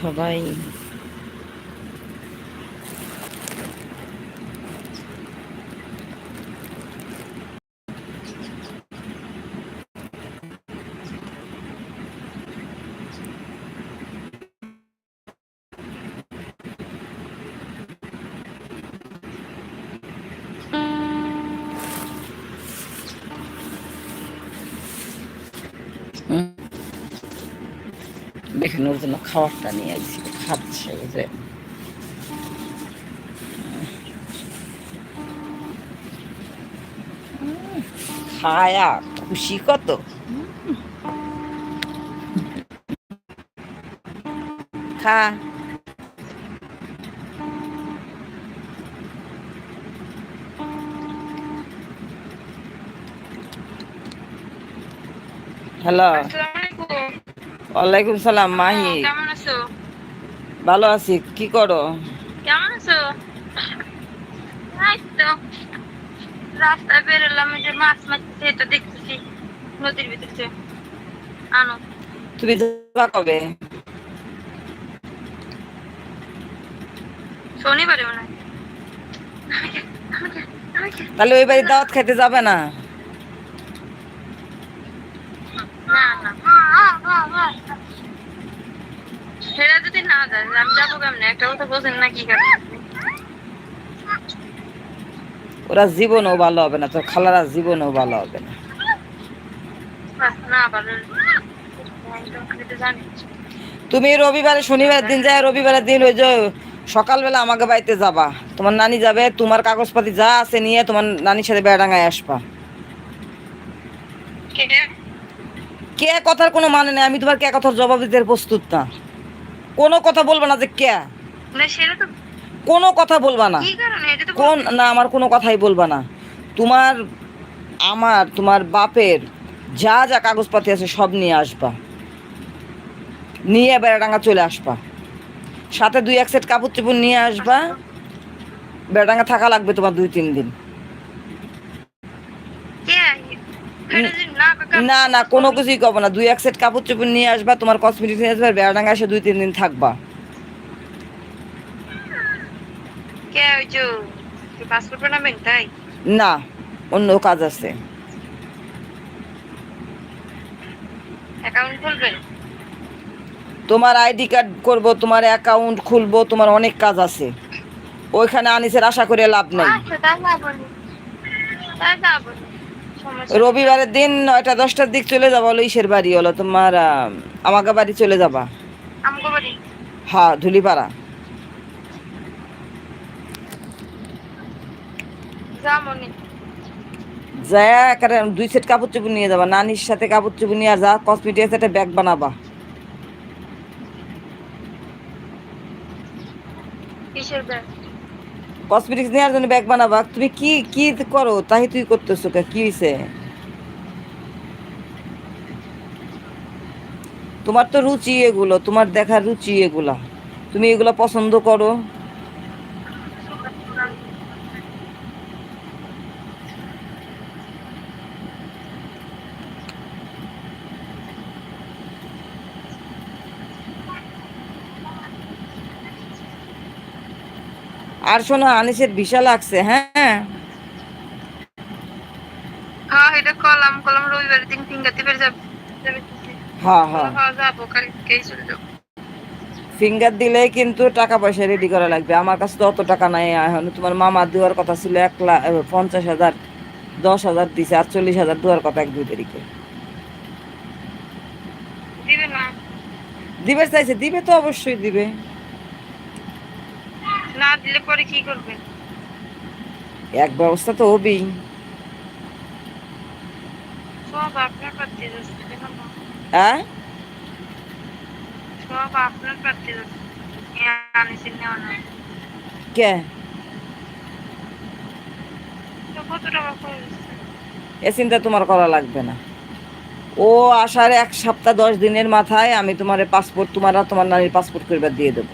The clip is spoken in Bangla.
সবাই দেখেন ওর জন্য খাবারটা নিয়ে আসছি, খাচ্ছে যে খায়া খুশি কত। খা। হ্যালো, ওয়ালাইকুম সালাম। মাহি, কেমন আছো? ভালো আছি। কি করো? কেমন আছো? এই তো রাস্তায় বেরোলাম, এই যে মাছ মারতেছে, এটা দেখতেছি নদীর ভিতরে। আনো। তুমি যাবা কবে? শনিবারে মনে হয়। তাহলে ওই বাড়ি দাওয়াত খাইতে যাবে না? না না, সেটা যদি না যায় আমি যাবো কেমনে? একটা কথা বোঝেন না কি কারণে? ওরা জীবনও ভালো হবে না, তোর খালারা জীবনও ভালো হবে না। না ভালো জানি। তুমি রবিবারে শনিবার দিন যায়, রবিবারের দিন ওই যে সকালবেলা আমাকে বাড়িতে যাবা। তোমার নানি যাবে, তোমার কাগজপাতি যা আছে নিয়ে তোমার নানির সাথে বেড়াডাঙ্গায় আসবা। কে কথার কোনো মানে নেই, আমি তোমার কে কথার জবাব দিতে প্রস্তুত না। কোনো কথা বলবা না যে কে, সেটা তো কোনো কথা বলবা না। কি কারণে? এটা তো কোন না, আমার কোনো কথাই বলবা না। তোমার তোমার বাপের যা যা কাগজপাতি আছে সব নিয়ে আসবা, নিয়ে বেড়াডাঙ্গা চলে আসবা। সাথে 2-1 সেট কাপড় চোপড় নিয়ে আসবা। বেড়াডাঙ্গা থাকা লাগবে তোমার 2-3 দিন। না না, কোনো কিছুই কব না। 2-1 সেট কাপড় চোপড় নিয়ে আসবা, তোমার কসমেটিক্স নিয়ে আসবা, বেড়াডাঙ্গা এসে 2-3 দিন থাকবা। কে ওই যে পাসপোর্ট বানাবেন তাই? না, অন্য কাজ আছে। অ্যাকাউন্ট খুলবেন? তোমার আইডি কার্ড করব, তোমার অ্যাকাউন্ট খুলবো, তোমার অনেক কাজ আছে। ওইখানে আনিসের আশা করে লাভ নাই। রবিবারের দিন 9টা-10টার দিক চলে যাবো, হলো ইসের বাড়ি, হলো তোমার আমাকে বাড়ি চলে যাবা। হ্যাঁ, ধুলিপাড়া। যায় একেবারে 2 সেট কাপড় চোপড় নিয়ে যাবা, নানির সাথে কাপড় চোপড় নিয়ে আর যা কসমেটিক্স একটা ব্যাগ বানাবা। কিসের ব্যাগ? কসমেটিক্স নেওয়ার জন্য ব্যাগ বানাবা। তুমি কি কি করো তাই তুই করতেছো, কি হয়েছে? তোমার তো রুচি এগুলো, তোমার দেখার রুচি এগুলা, তুমি এগুলো পছন্দ করো। আর শোনো, আনিসের ভিসা লাগছে। হ্যাঁ, এটা কলাম কলাম রবিবার দিন ফিঙ্গারতে পেরে যাবে। হ্যাঁ, হ্যাঁ। যাবো কালকেই চলে যাবো। ফিঙ্গার দিলেই কিন্তু টাকা পয়সা রেডি করা লাগবে। আমার কাছে তো অত টাকা নাই এখন। তোমার মামা দেওয়ার কথা ছিল 1,50,000, 10,000 দিছে, আর 40,000 দেওয়ার কথা 1-2 তারিখে। দিবে না? দিবে চাইছে, দিবে তো অবশ্যই দিবে। না দিলে পরে কি করবে? এক ব্যবস্থা তো হবেই। সব আপনার পাত্রে যাচ্ছে। হ্যাঁ, সব আপনার পাত্রে যাচ্ছে। আনিসের নেওয়া নাই। কে? তো কত টাকা খরচ? এ চিন্তা তোমার করা লাগবে না। ও আসার 1 সপ্তাহ 10 দিনের মাথায় আমি তোমার পাসপোর্ট, তোমার আর তোমার নানির পাসপোর্ট করে দিয়ে দেবো।